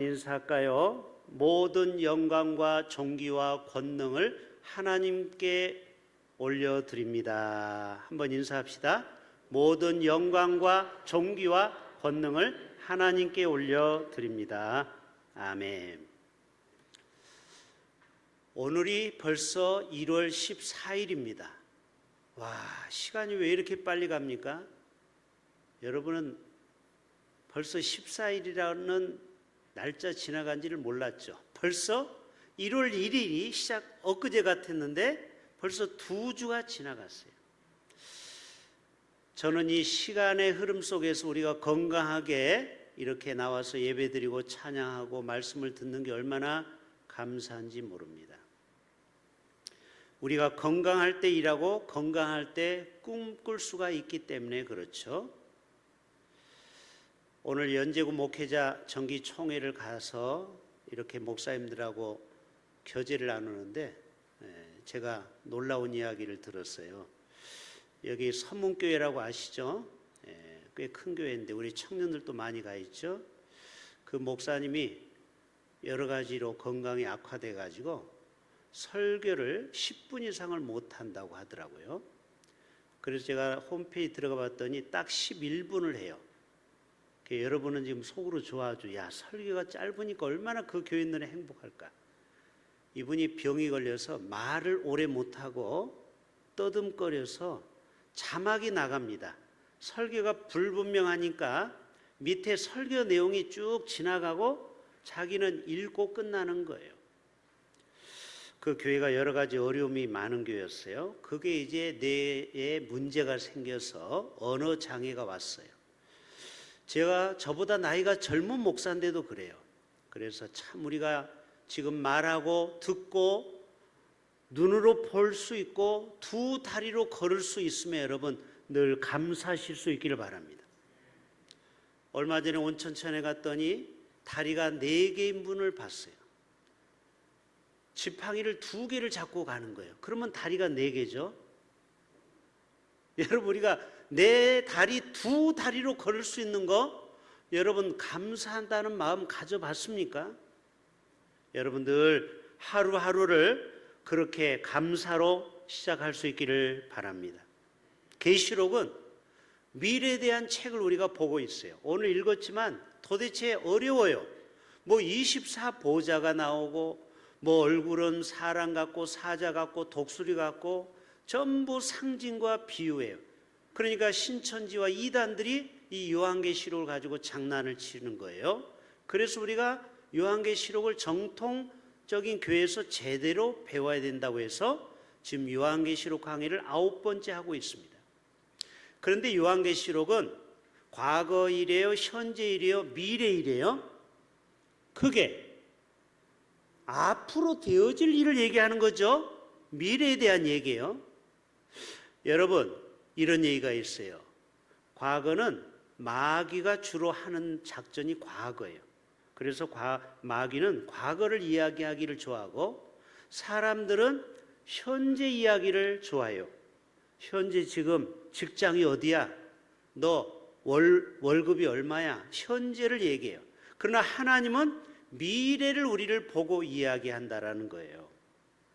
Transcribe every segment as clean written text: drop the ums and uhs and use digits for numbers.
인사할까요? 모든 영광과 존귀와 권능을 하나님께 올려드립니다. 한번 인사합시다. 모든 영광과 존귀와 권능을 하나님께 올려드립니다. 아멘. 오늘이 벌써 1월 14일입니다. 와, 시간이 왜 이렇게 빨리 갑니까? 여러분은 벌써 14일이라는 날짜 지나간지를 몰랐죠. 벌써 1월 1일이 엊그제 같았는데 벌써 2주가 지나갔어요. 저는 이 시간의 흐름 속에서 우리가 건강하게 이렇게 나와서 예배드리고 찬양하고 말씀을 듣는 게 얼마나 감사한지 모릅니다. 우리가 건강할 때 일하고 건강할 때 꿈꿀 수가 있기 때문에 그렇죠. 오늘 연제구 목회자 정기 총회를 가서 이렇게 목사님들하고 교제를 나누는데 제가 놀라운 이야기를 들었어요. 여기 서문교회라고 아시죠? 꽤 큰 교회인데 우리 청년들도 많이 가 있죠. 그 목사님이 여러 가지로 건강이 악화돼 가지고 설교를 10분 이상을 못 한다고 하더라고요. 그래서 제가 홈페이지 들어가 봤더니 딱 11분을 해요. 여러분은 지금 속으로 좋아하죠. 야, 설교가 짧으니까 얼마나 그 교인들은 행복할까. 이분이 병이 걸려서 말을 오래 못하고 떠듬거려서 자막이 나갑니다. 설교가 불분명하니까 밑에 설교 내용이 쭉 지나가고 자기는 읽고 끝나는 거예요. 그 교회가 여러 가지 어려움이 많은 교회였어요. 그게 이제 뇌에 문제가 생겨서 언어 장애가 왔어요. 저보다 나이가 젊은 목사인데도 그래요. 그래서 참 우리가 지금 말하고 듣고 눈으로 볼 수 있고 두 다리로 걸을 수 있으면 여러분 늘 감사하실 수 있기를 바랍니다. 얼마 전에 온천천에 갔더니 다리가 4개인 분을 봤어요. 지팡이를 2개를 잡고 가는 거예요. 그러면 다리가 4개죠. 여러분 우리가 내 다리 2다리로 걸을 수 있는 거 여러분 감사한다는 마음 가져봤습니까? 여러분들 하루하루를 그렇게 감사로 시작할 수 있기를 바랍니다. 계시록은 미래에 대한 책을 우리가 보고 있어요. 오늘 읽었지만 도대체 어려워요. 뭐 24보좌가 나오고 뭐 얼굴은 사람 같고 사자 같고 독수리 같고 전부 상징과 비유예요. 그러니까 신천지와 이단들이 이 요한계시록을 가지고 장난을 치는 거예요. 그래서 우리가 요한계시록을 정통적인 교회에서 제대로 배워야 된다고 해서 지금 요한계시록 강의를 9번째 하고 있습니다. 그런데 요한계시록은 과거이래요, 현재이래요, 미래이래요. 그게 앞으로 되어질 일을 얘기하는 거죠. 미래에 대한 얘기예요. 여러분 이런 얘기가 있어요. 과거는 마귀가 주로 하는 작전이 과거예요. 그래서 마귀는 과거를 이야기하기를 좋아하고 사람들은 현재 이야기를 좋아해요. 현재 지금 직장이 어디야? 너 월급이 얼마야? 현재를 얘기해요. 그러나 하나님은 미래를 우리를 보고 이야기한다라는 거예요.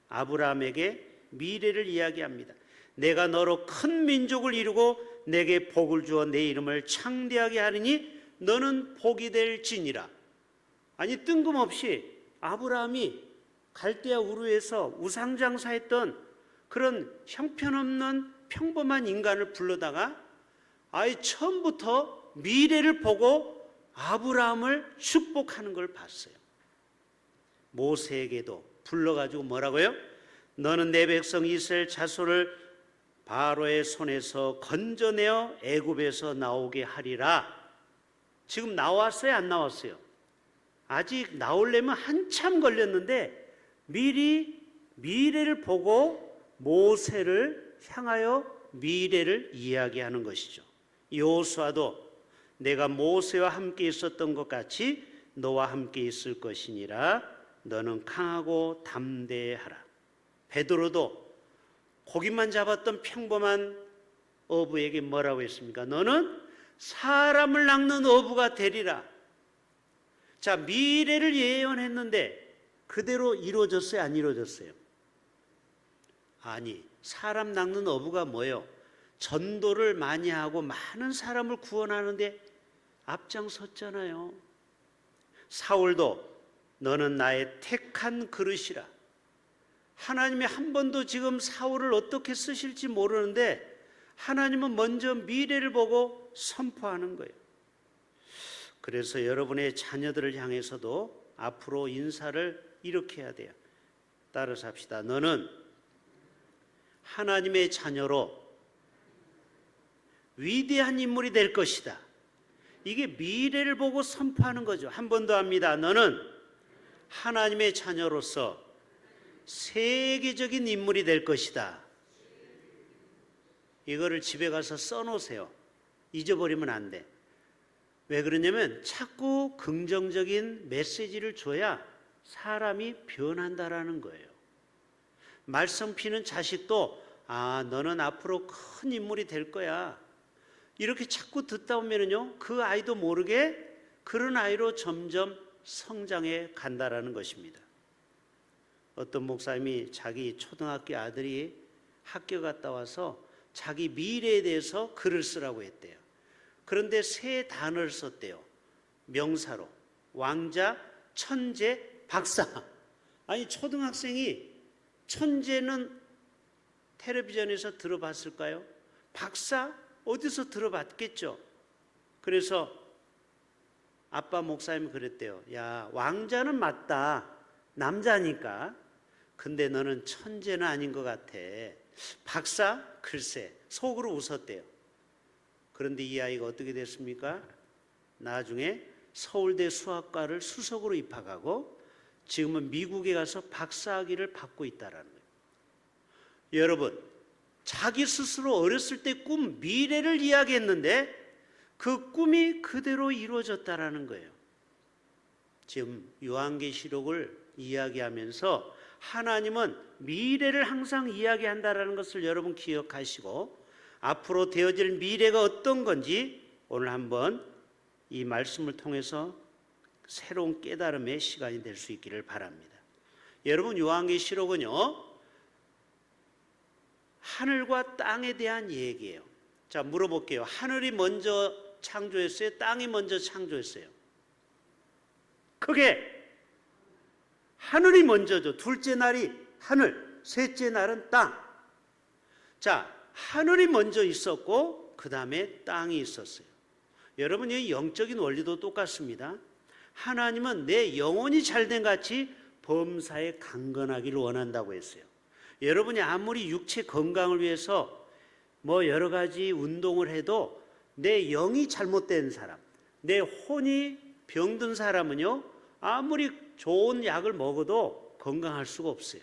아브라함에게 미래를 이야기합니다. 내가 너로 큰 민족을 이루고 내게 복을 주어 내 이름을 창대하게 하리니 너는 복이 될지니라. 아니 뜬금없이 아브라함이 갈대아 우르에서 우상장사했던 그런 형편없는 평범한 인간을 불러다가 아예 처음부터 미래를 보고 아브라함을 축복하는 걸 봤어요. 모세에게도 불러가지고 뭐라고요? 너는 내 백성 이스라엘 자손을 바로의 손에서 건져내어 애굽에서 나오게 하리라. 지금 나왔어요? 안 나왔어요? 아직 나오려면 한참 걸렸는데 미리 미래를 보고 모세를 향하여 미래를 이야기하는 것이죠. 여호수아도 내가 모세와 함께 있었던 것 같이 너와 함께 있을 것이니라. 너는 강하고 담대하라. 베드로도 고기만 잡았던 평범한 어부에게 뭐라고 했습니까? 너는 사람을 낚는 어부가 되리라. 자, 미래를 예언했는데 그대로 이루어졌어요, 안 이루어졌어요? 아니, 사람 낚는 어부가 뭐예요? 전도를 많이 하고 많은 사람을 구원하는데 앞장섰잖아요. 사울도 너는 나의 택한 그릇이라. 하나님이 한 번도 지금 사울을 어떻게 쓰실지 모르는데 하나님은 먼저 미래를 보고 선포하는 거예요. 그래서 여러분의 자녀들을 향해서도 앞으로 인사를 이렇게 해야 돼요. 따라서 합시다. 너는 하나님의 자녀로 위대한 인물이 될 것이다. 이게 미래를 보고 선포하는 거죠. 한 번 더 합니다. 너는 하나님의 자녀로서 세계적인 인물이 될 것이다. 이거를 집에 가서 써놓으세요. 잊어버리면 안 돼. 왜 그러냐면 자꾸 긍정적인 메시지를 줘야 사람이 변한다라는 거예요. 말썽 피는 자식도 너는 앞으로 큰 인물이 될 거야. 이렇게 자꾸 듣다 보면요, 그 아이도 모르게 그런 아이로 점점 성장해 간다라는 것입니다. 어떤 목사님이 자기 초등학교 아들이 학교 갔다 와서 자기 미래에 대해서 글을 쓰라고 했대요. 그런데 세 단어를 썼대요. 명사로 왕자, 천재, 박사. 아니, 초등학생이 천재는 텔레비전에서 들어봤을까요? 박사? 어디서 들어봤겠죠? 그래서 아빠 목사님이 그랬대요. 야, 왕자는 맞다. 남자니까. 근데 너는 천재는 아닌 것 같아. 박사? 글쎄. 속으로 웃었대요. 그런데 이 아이가 어떻게 됐습니까? 나중에 서울대 수학과를 수석으로 입학하고 지금은 미국에 가서 박사학위를 받고 있다라는 거예요. 여러분, 자기 스스로 어렸을 때 꿈, 미래를 이야기했는데 그 꿈이 그대로 이루어졌다라는 거예요. 지금 요한계시록을 이야기하면서 하나님은 미래를 항상 이야기한다라는 것을 여러분 기억하시고 앞으로 되어질 미래가 어떤 건지 오늘 한번 이 말씀을 통해서 새로운 깨달음의 시간이 될 수 있기를 바랍니다. 여러분, 요한계시록은요, 하늘과 땅에 대한 얘기예요. 자, 물어볼게요. 하늘이 먼저 창조했어요? 땅이 먼저 창조했어요? 크게. 하늘이 먼저죠. 둘째 날이 하늘, 셋째 날은 땅. 자, 하늘이 먼저 있었고 그 다음에 땅이 있었어요. 여러분, 이 영적인 원리도 똑같습니다. 하나님은 내 영혼이 잘된 같이 범사에 강건하기를 원한다고 했어요. 여러분이 아무리 육체 건강을 위해서 뭐 여러 가지 운동을 해도 내 영이 잘못된 사람, 내 혼이 병든 사람은요, 아무리 좋은 약을 먹어도 건강할 수가 없어요.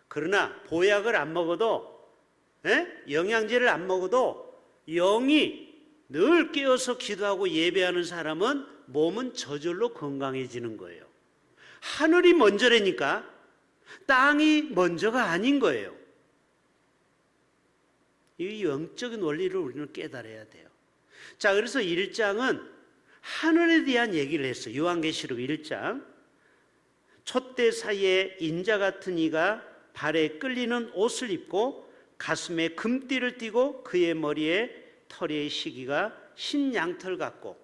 그러나 보약을 안 먹어도, 영양제를 안 먹어도 영이 늘 깨어서 기도하고 예배하는 사람은 몸은 저절로 건강해지는 거예요. 하늘이 먼저라니까 땅이 먼저가 아닌 거예요. 이 영적인 원리를 우리는 깨달아야 돼요. 자, 그래서 1장은 하늘에 대한 얘기를 했어요. 요한계시록 1장. 촛대 사이에 인자 같은 이가 발에 끌리는 옷을 입고 가슴에 금띠를 띠고 그의 머리에 털의 시기가 흰 양털 같고,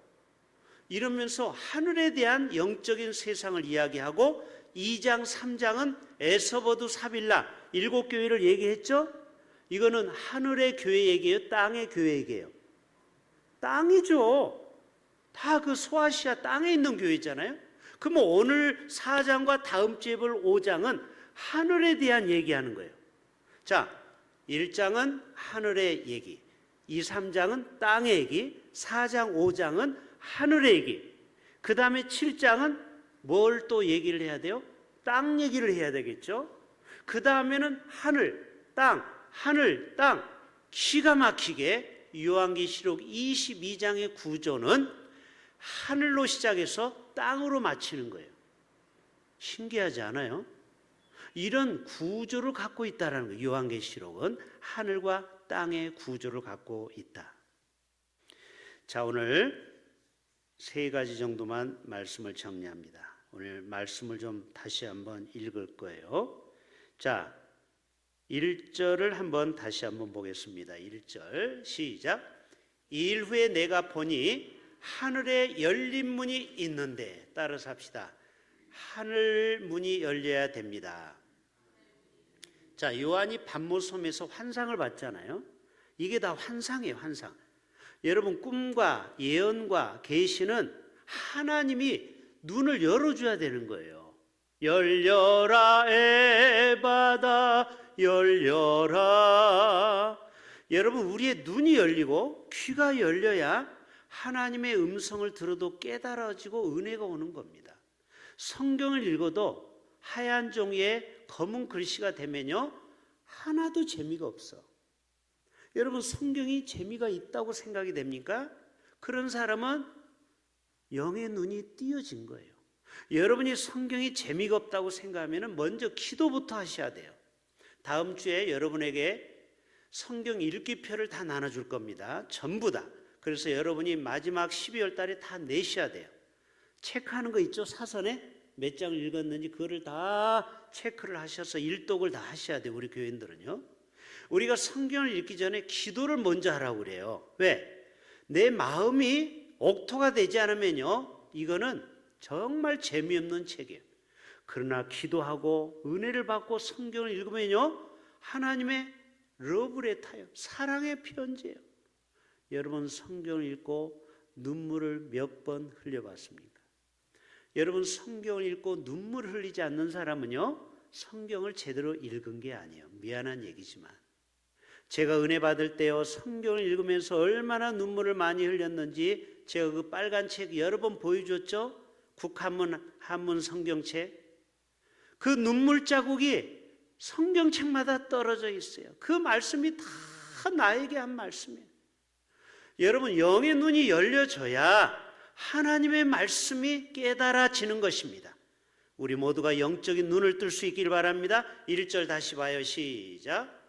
이러면서 하늘에 대한 영적인 세상을 이야기하고 2장 3장은 에서버두 사빌라 7교회를 얘기했죠. 이거는 하늘의 교회 얘기예요? 땅의 교회 얘기예요? 땅이죠. 다 그 소아시아 땅에 있는 교회잖아요. 그럼 오늘 4장과 다음 주에 볼 5장은 하늘에 대한 얘기하는 거예요. 자, 1장은 하늘의 얘기, 2, 3장은 땅의 얘기, 4장, 5장은 하늘의 얘기. 그 다음에 7장은 뭘 또 얘기를 해야 돼요? 땅 얘기를 해야 되겠죠. 그 다음에는 하늘, 땅, 하늘, 땅. 기가 막히게 요한계시록 22장의 구조는 하늘로 시작해서 땅으로 마치는 거예요. 신기하지 않아요? 이런 구조를 갖고 있다는 거예요. 요한계시록은 하늘과 땅의 구조를 갖고 있다. 자, 오늘 세 가지 정도만 말씀을 정리합니다. 오늘 말씀을 좀 다시 한번 읽을 거예요. 자, 1절을 한번 다시 한번 보겠습니다. 1절 시작. 이 일 후에 내가 보니 하늘에 열린 문이 있는데, 따라서 합시다. 하늘 문이 열려야 됩니다. 자, 요한이 반모섬에서 환상을 봤잖아요. 이게 다 환상이에요, 환상. 여러분, 꿈과 예언과 계시는 하나님이 눈을 열어줘야 되는 거예요. 열려라 에바다 열려라. 여러분, 우리의 눈이 열리고 귀가 열려야 하나님의 음성을 들어도 깨달아지고 은혜가 오는 겁니다. 성경을 읽어도 하얀 종이에 검은 글씨가 되면요, 하나도 재미가 없어. 여러분, 성경이 재미가 있다고 생각이 됩니까? 그런 사람은 영의 눈이 띄어진 거예요. 여러분이 성경이 재미가 없다고 생각하면 먼저 기도부터 하셔야 돼요. 다음 주에 여러분에게 성경 읽기표를 다 나눠줄 겁니다. 전부 다. 그래서 여러분이 마지막 12월 달에 다 내셔야 돼요. 체크하는 거 있죠? 사선에 몇 장을 읽었는지 그거를 다 체크를 하셔서 일독을 다 하셔야 돼요. 우리 교인들은요. 우리가 성경을 읽기 전에 기도를 먼저 하라고 그래요. 왜? 내 마음이 옥토가 되지 않으면요, 이거는 정말 재미없는 책이에요. 그러나 기도하고 은혜를 받고 성경을 읽으면요, 하나님의 러브레터예요. 사랑의 편지예요. 여러분, 성경을 읽고 눈물을 몇 번 흘려봤습니까? 여러분, 성경을 읽고 눈물을 흘리지 않는 사람은요, 성경을 제대로 읽은 게 아니에요. 미안한 얘기지만 제가 은혜 받을 때요, 성경을 읽으면서 얼마나 눈물을 많이 흘렸는지 제가 그 빨간 책 여러 번 보여줬죠. 한문 성경책. 그 눈물 자국이 성경책마다 떨어져 있어요. 그 말씀이 다 나에게 한 말씀이에요. 여러분, 영의 눈이 열려져야 하나님의 말씀이 깨달아지는 것입니다. 우리 모두가 영적인 눈을 뜰 수 있길 바랍니다. 1절 다시 봐요. 시작.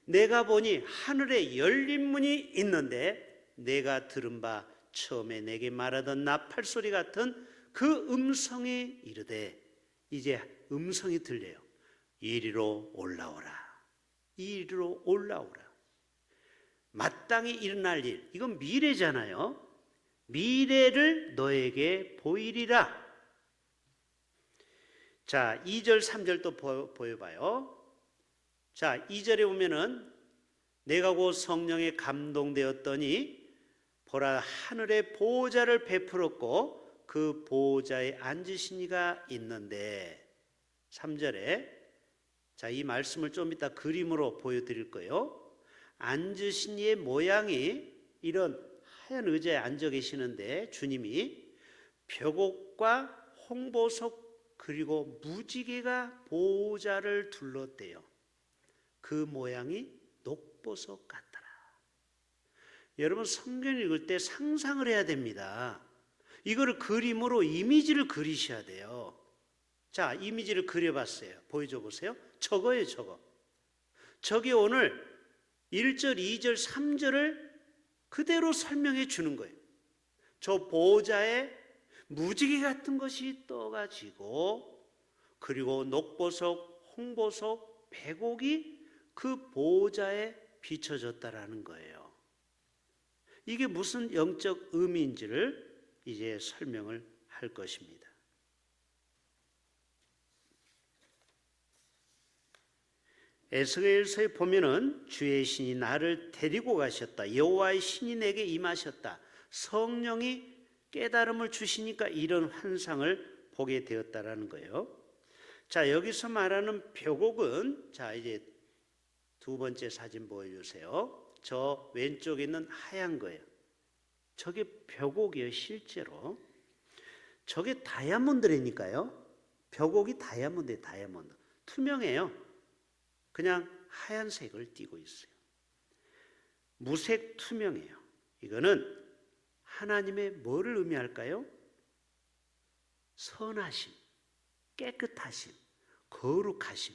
내가 보니 하늘에 열린 문이 있는데 내가 들은 바 처음에 내게 말하던 나팔 소리 같은 그 음성이 이르되, 이제 음성이 들려요. 이리로 올라오라. 이리로 올라오라. 마땅히 일어날 일, 이건 미래잖아요. 미래를 너에게 보이리라. 자, 2절 3절 또 보여봐요. 자, 2절에 보면은 내가 곧 성령에 감동되었더니 보라, 하늘에 보호자를 베풀었고 그 보호자에 앉으신 이가 있는데, 3절에, 자, 이 말씀을 좀 이따 그림으로 보여드릴 거예요. 앉으신 이의 모양이 이런 하얀 의자에 앉아 계시는데, 주님이 벽옥과 홍보석 그리고 무지개가 보호자를 둘렀대요. 그 모양이 녹보석 같더라. 여러분, 성경 읽을 때 상상을 해야 됩니다. 이거를 그림으로 이미지를 그리셔야 돼요. 자, 이미지를 그려봤어요. 보여줘 보세요. 저거예요, 저거. 저게 오늘 1절, 2절, 3절을 그대로 설명해 주는 거예요. 저 보호자에 무지개 같은 것이 떠가지고, 그리고 녹보석, 홍보석, 백옥이 그 보호자에 비춰졌다라는 거예요. 이게 무슨 영적 의미인지를 이제 설명을 할 것입니다. 에스겔서에 보면은 주의 신이 나를 데리고 가셨다. 여호와의 신이 내게 임하셨다. 성령이 깨달음을 주시니까 이런 환상을 보게 되었다라는 거예요. 자, 여기서 말하는 벽옥은, 자, 이제 두 번째 사진 보여주세요. 저 왼쪽에 있는 하얀 거예요. 저게 벽옥이에요. 실제로 저게 다이아몬드라니까요. 벽옥이 다이아몬드예요. 다이아몬드. 투명해요. 그냥 하얀색을 띠고 있어요. 무색 투명해요. 이거는 하나님의 뭐를 의미할까요? 선하심, 깨끗하심, 거룩하심,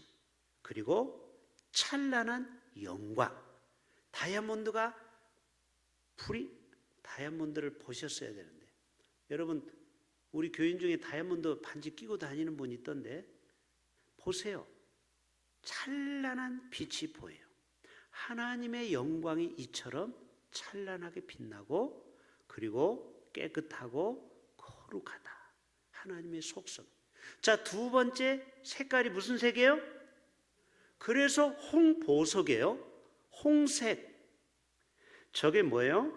그리고 찬란한 영광. 다이아몬드를 보셨어야 되는데 여러분, 우리 교인 중에 다이아몬드 반지 끼고 다니는 분 있던데 보세요. 찬란한 빛이 보여요. 하나님의 영광이 이처럼 찬란하게 빛나고, 그리고 깨끗하고 거룩하다. 하나님의 속성. 자, 두 번째 색깔이 무슨 색이에요? 그래서 홍보석이에요. 홍색. 저게 뭐예요?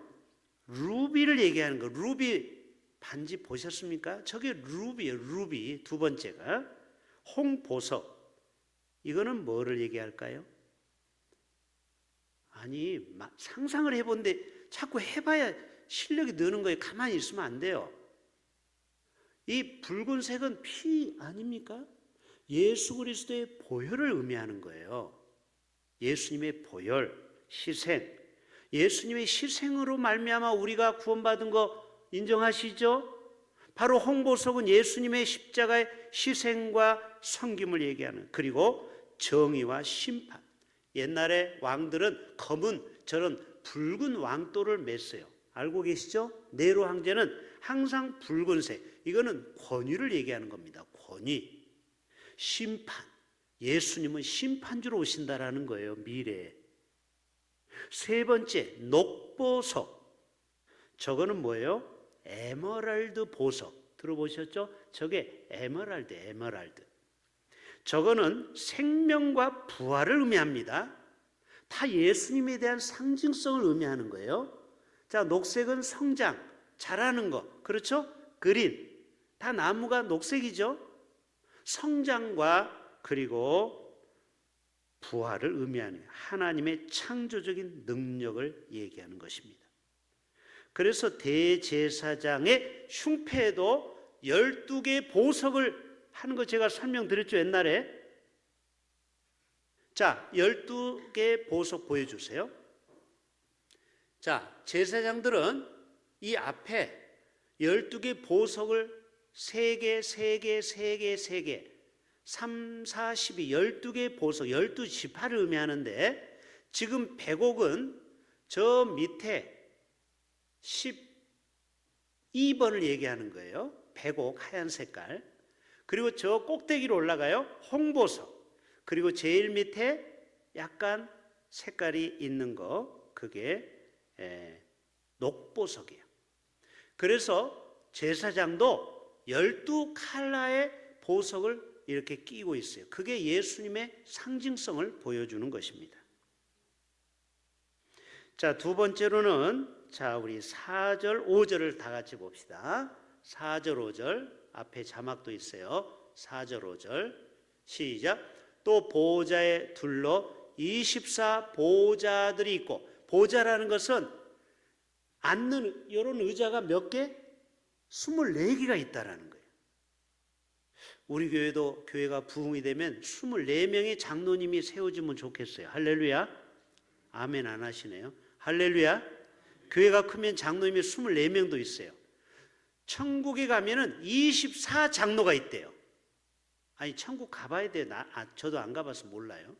루비를 얘기하는 거. 루비 반지 보셨습니까? 저게 루비예요. 루비. 두 번째가 홍보석. 이거는 뭐를 얘기할까요? 아니, 상상을 해본데 자꾸 해봐야 실력이 느는 거예요. 가만히 있으면 안 돼요. 이 붉은색은 피 아닙니까? 예수 그리스도의 보혈을 의미하는 거예요. 예수님의 보혈, 희생. 예수님의 희생으로 말미암아 우리가 구원받은 거 인정하시죠? 바로 홍보석은 예수님의 십자가의 희생과 섬김을 얘기하는, 그리고 정의와 심판. 옛날에 왕들은 검은 저런 붉은 왕도를 맸어요. 알고 계시죠? 네로 황제는 항상 붉은색. 이거는 권위를 얘기하는 겁니다. 권위. 심판. 예수님은 심판주로 오신다라는 거예요. 미래에. 세 번째, 녹보석. 저거는 뭐예요? 에메랄드 보석. 들어보셨죠? 저게 에메랄드, 에메랄드. 저거는 생명과 부활을 의미합니다. 다 예수님에 대한 상징성을 의미하는 거예요. 자, 녹색은 성장, 자라는 거. 그렇죠? 그린. 다 나무가 녹색이죠? 성장과 그리고 부활을 의미하는 하나님의 창조적인 능력을 얘기하는 것입니다. 그래서 대제사장의 흉패에도 12개의 보석을 하는 거 제가 설명드렸죠, 옛날에. 자, 12개의 보석 보여주세요. 자, 제사장들은 이 앞에 12개 보석을 3개, 3개, 3개, 3개, 3, 4, 12, 12개의 보석, 12지파를 의미하는데, 지금 백옥은 저 밑에 12번을 얘기하는 거예요. 백옥, 하얀 색깔. 그리고 저 꼭대기로 올라가요. 홍보석. 그리고 제일 밑에 약간 색깔이 있는 거, 그게 녹보석이에요. 그래서 제사장도 12컬러의 보석을 이렇게 끼고 있어요. 그게 예수님의 상징성을 보여주는 것입니다. 자, 두 번째로는, 자, 우리 4절, 5절을 다 같이 봅시다. 4절, 5절. 앞에 자막도 있어요. 4절, 5절. 시작. 또 보좌에 둘러 24 보좌들이 있고, 보좌라는 것은 앉는 이런 의자가 몇 개? 24개가 있다라는 거예요. 우리 교회도 교회가 부흥이 되면 24명의 장로님이 세워지면 좋겠어요. 할렐루야. 아멘 안 하시네요. 할렐루야. 교회가 크면 장로님이 24명도 있어요. 천국에 가면은 24 장로가 있대요. 아니, 천국 가봐야 돼요. 저도 안 가봐서 몰라요.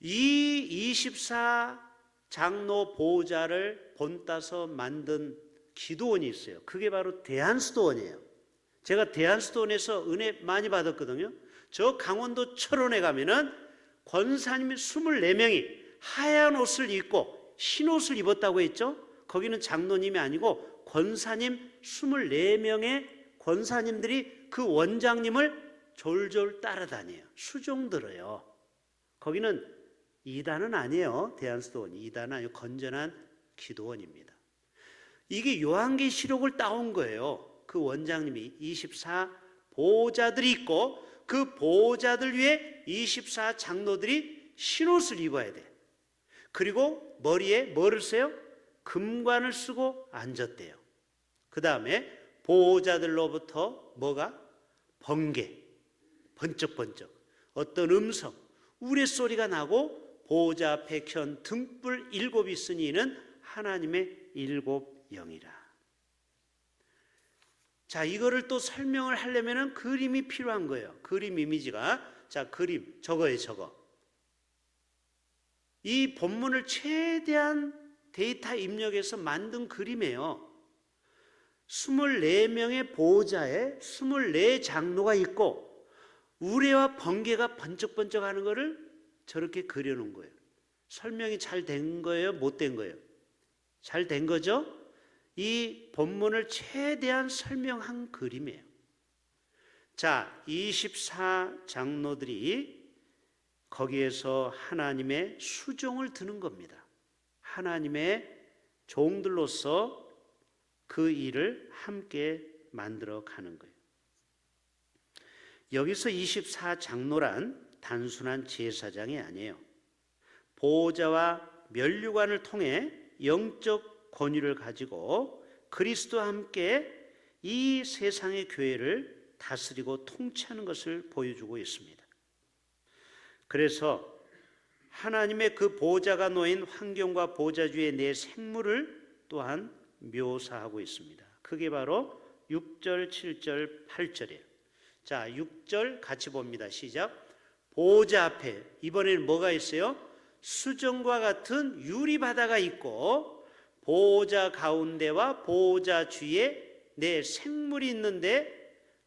이 24 장로 보호자를 본따서 만든 기도원이 있어요. 그게 바로 대한수도원이에요. 제가 대한수도원에서 은혜 많이 받았거든요. 저 강원도 철원에 가면은 권사님이 24명이 하얀 옷을 입고 흰 옷을 입었다고 했죠. 거기는 장로님이 아니고 권사님 24명의 권사님들이 그 원장님을 졸졸 따라다녀요. 수종 들어요. 거기는 이단은 아니에요. 대한수도원이 이단은 아니고 건전한 기도원입니다. 이게 요한계시록을 따온 거예요. 그 원장님이 24 보호자들이 있고, 그 보호자들 위에 24 장로들이 흰옷을 입어야 돼. 그리고 머리에 뭐를 써요? 금관을 쓰고 앉았대요. 그 다음에 보호자들로부터 뭐가? 번개, 번쩍번쩍 어떤 음성, 우레소리가 나고, 보호자 앞에 켠 등불 7이 있으니 이는 하나님의 7 영이라. 자, 이거를 또 설명을 하려면 그림이 필요한 거예요. 그림 이미지가. 자, 그림 저거예요. 저거. 이 본문을 최대한 데이터 입력해서 만든 그림이에요. 24명의 보호자에 24 장로가 있고 우레와 번개가 번쩍번쩍하는 것을 저렇게 그려놓은 거예요. 설명이 잘 된 거예요? 못 된 거예요? 잘 된 거죠? 이 본문을 최대한 설명한 그림이에요. 자, 24 장로들이 거기에서 하나님의 수종을 드는 겁니다. 하나님의 종들로서 그 일을 함께 만들어 가는 거예요. 여기서 24 장로란 단순한 제사장이 아니에요. 보호자와 면류관을 통해 영적 권위를 가지고 그리스도와 함께 이 세상의 교회를 다스리고 통치하는 것을 보여주고 있습니다. 그래서 하나님의 그 보호자가 놓인 환경과 보호자주의 내 생물을 또한 묘사하고 있습니다. 그게 바로 6절, 7절, 8절이에요. 자, 6절 같이 봅니다. 시작. 보호자 앞에 이번에는 뭐가 있어요? 수정과 같은 유리바다가 있고 보호자 가운데와 보호자 주위에 내 생물이 있는데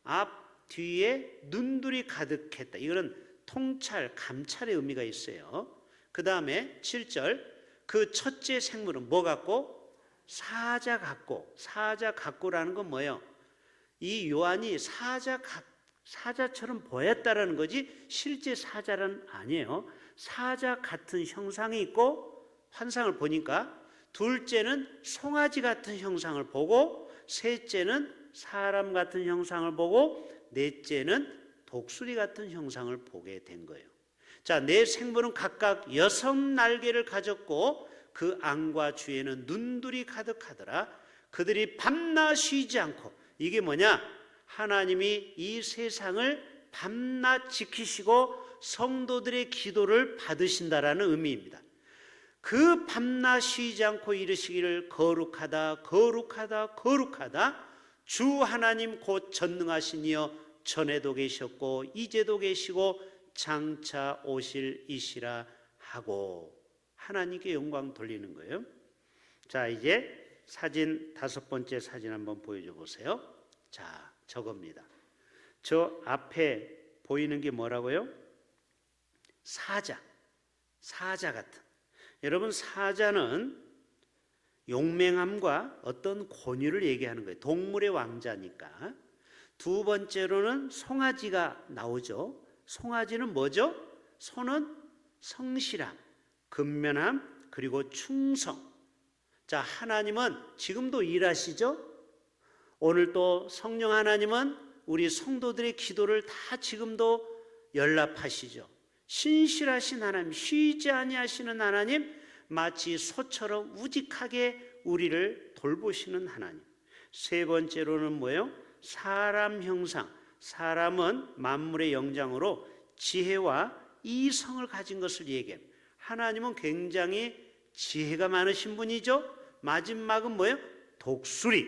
앞 뒤에 눈들이 가득했다. 이거는 통찰, 감찰의 의미가 있어요. 그 다음에 7절 그 첫째 생물은 뭐 같고? 사자 같고. 사자 같고라는 건 뭐예요? 이 요한이 사자처럼 보였다라는 거지 실제 사자는 아니에요. 사자 같은 형상이 있고 환상을 보니까 둘째는 송아지 같은 형상을 보고 셋째는 사람 같은 형상을 보고 넷째는 독수리 같은 형상을 보게 된 거예요. 자, 네 생물은 각각 6 날개를 가졌고 그 안과 주에는 눈들이 가득하더라. 그들이 밤낮 쉬지 않고, 이게 뭐냐? 하나님이 이 세상을 밤낮 지키시고 성도들의 기도를 받으신다라는 의미입니다. 그 밤낮 쉬지 않고 이르시기를 거룩하다 거룩하다 거룩하다 주 하나님 곧 전능하신 이여 전에도 계셨고 이제도 계시고 장차 오실 이시라 하고 하나님께 영광 돌리는 거예요. 자, 이제 사진 5번째 사진 한번 보여줘 보세요. 자, 저겁니다. 저 앞에 보이는 게 뭐라고요? 사자 같은. 여러분, 사자는 용맹함과 어떤 권위를 얘기하는 거예요. 동물의 왕자니까. 두 번째로는 송아지가 나오죠. 송아지는 뭐죠? 소는 성실함, 근면함, 그리고 충성. 자, 하나님은 지금도 일하시죠? 오늘 또 성령 하나님은 우리 성도들의 기도를 다 지금도 연락하시죠. 신실하신 하나님, 쉬지 아니하시는 하나님, 마치 소처럼 우직하게 우리를 돌보시는 하나님. 세 번째로는 뭐예요? 사람 형상. 사람은 만물의 영장으로 지혜와 이성을 가진 것을 얘기해요. 하나님은 굉장히 지혜가 많으신 분이죠. 마지막은 뭐예요? 독수리.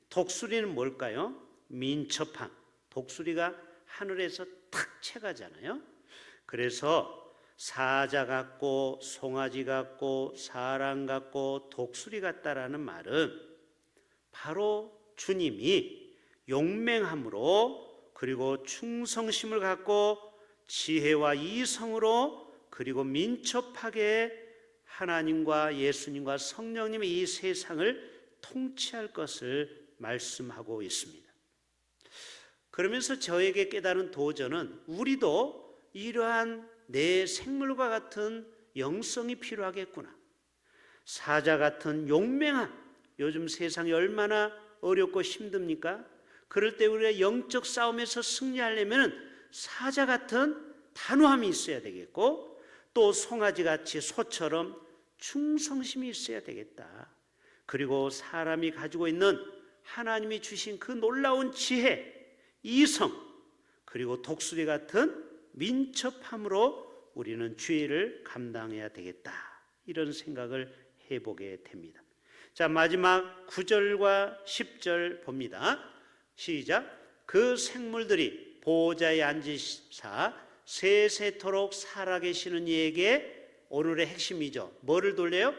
독수리는 뭘까요? 민첩함. 독수리가 하늘에서 탁 채가잖아요. 그래서 사자 같고 송아지 같고 사람 같고 독수리 같다라는 말은 바로 주님이 용맹함으로 그리고 충성심을 갖고 지혜와 이성으로 그리고 민첩하게 하나님과 예수님과 성령님이 이 세상을 통치할 것을 말씀하고 있습니다. 그러면서 저에게 깨달은 도전은 우리도 이러한 내 생물과 같은 영성이 필요하겠구나. 사자 같은 용맹함. 요즘 세상이 얼마나 어렵고 힘듭니까? 그럴 때 우리가 영적 싸움에서 승리하려면 사자 같은 단호함이 있어야 되겠고 또 송아지같이 소처럼 충성심이 있어야 되겠다. 그리고 사람이 가지고 있는 하나님이 주신 그 놀라운 지혜, 이성, 그리고 독수리 같은 민첩함으로 우리는 주의를 감당해야 되겠다. 이런 생각을 해보게 됩니다. 자, 마지막 9절과 10절 봅니다. 시작. 그 생물들이 보호자에 앉으사 세세토록 살아계시는 이에게 오늘의 핵심이죠. 뭐를 돌려요?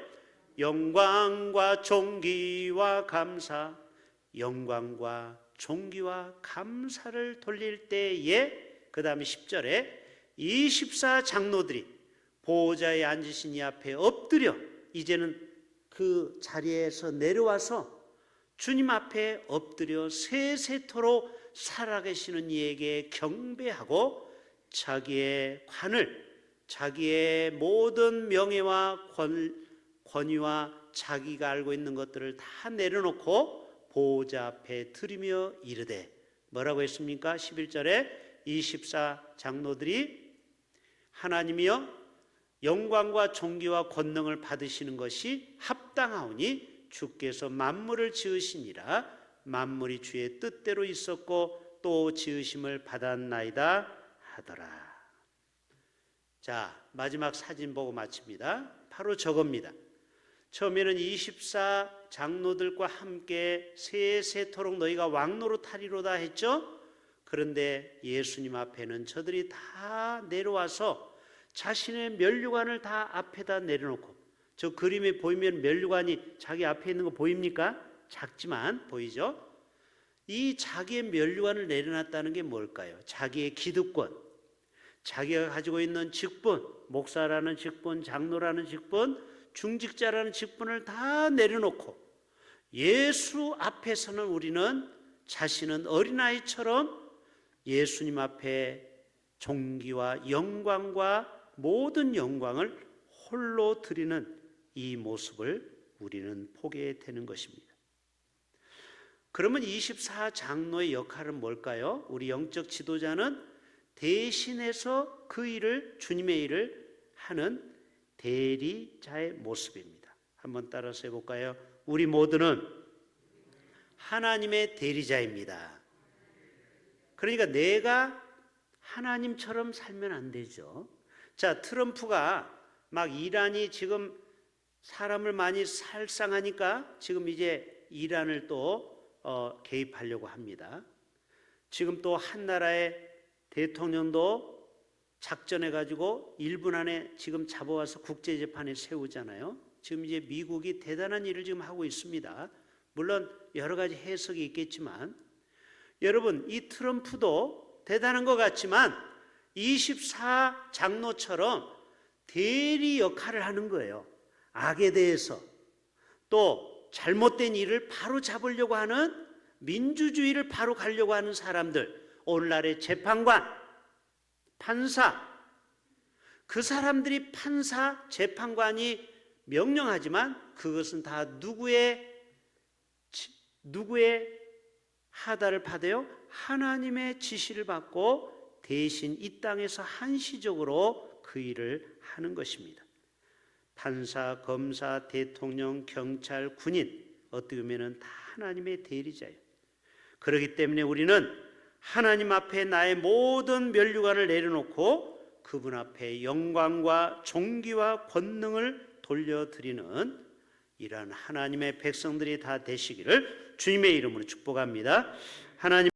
영광과 존귀와 감사, 영광과 존귀와 감사를 돌릴 때에, 그 다음에 10절에 24 장로들이 보호자에 앉으신 이 앞에 엎드려, 이제는 그 자리에서 내려와서 주님 앞에 엎드려 세세토록 살아계시는 이에게 경배하고 자기의 관을, 자기의 모든 명예와 권위와 자기가 알고 있는 것들을 다 내려놓고 보호자 앞에 드리며 이르되, 뭐라고 했습니까? 11절에 24 장로들이 하나님이여 영광과 존귀와 권능을 받으시는 것이 합당하오니 주께서 만물을 지으시니라. 만물이 주의 뜻대로 있었고 또 지으심을 받았나이다 하더라. 자, 마지막 사진 보고 마칩니다. 바로 저겁니다. 처음에는 24 장로들과 함께 세세토록 너희가 왕노릇하리로다 했죠. 그런데 예수님 앞에는 저들이 다 내려와서 자신의 면류관을 다 앞에다 내려놓고, 저 그림에 보이면 면류관이 자기 앞에 있는 거 보입니까? 작지만 보이죠? 이 자기의 면류관을 내려놨다는 게 뭘까요? 자기의 기득권, 자기가 가지고 있는 직분, 목사라는 직분, 장로라는 직분, 중직자라는 직분을 다 내려놓고 예수 앞에서는 우리는 자신은 어린아이처럼 예수님 앞에 존귀와 영광과 모든 영광을 홀로 드리는 이 모습을 우리는 보게 되는 것입니다. 그러면 24 장로의 역할은 뭘까요? 우리 영적 지도자는 대신해서 그 일을, 주님의 일을 하는 대리자의 모습입니다. 한번 따라서 해볼까요? 우리 모두는 하나님의 대리자입니다. 그러니까 내가 하나님처럼 살면 안 되죠. 자, 트럼프가 막 이란이 지금 사람을 많이 살상하니까 지금 이제 이란을 또 개입하려고 합니다. 지금 또 한 나라의 대통령도 작전해가지고 1분 안에 지금 잡아와서 국제재판에 세우잖아요. 지금 이제 미국이 대단한 일을 지금 하고 있습니다. 물론 여러 가지 해석이 있겠지만, 여러분, 이 트럼프도 대단한 것 같지만 24 장로처럼 대리 역할을 하는 거예요. 악에 대해서, 또 잘못된 일을 바로 잡으려고 하는, 민주주의를 바로 가려고 하는 사람들, 오늘날의 재판관, 판사, 그 사람들이 판사, 재판관이 명령하지만 그것은 다 누구의 하다를 받아요? 하나님의 지시를 받고 대신 이 땅에서 한시적으로 그 일을 하는 것입니다. 판사, 검사, 대통령, 경찰, 군인, 어떻게 보면 다 하나님의 대리자예요. 그렇기 때문에 우리는 하나님 앞에 나의 모든 면류관을 내려놓고 그분 앞에 영광과 존귀와 권능을 돌려드리는 이러한 하나님의 백성들이 다 되시기를 주님의 이름으로 축복합니다. 하나님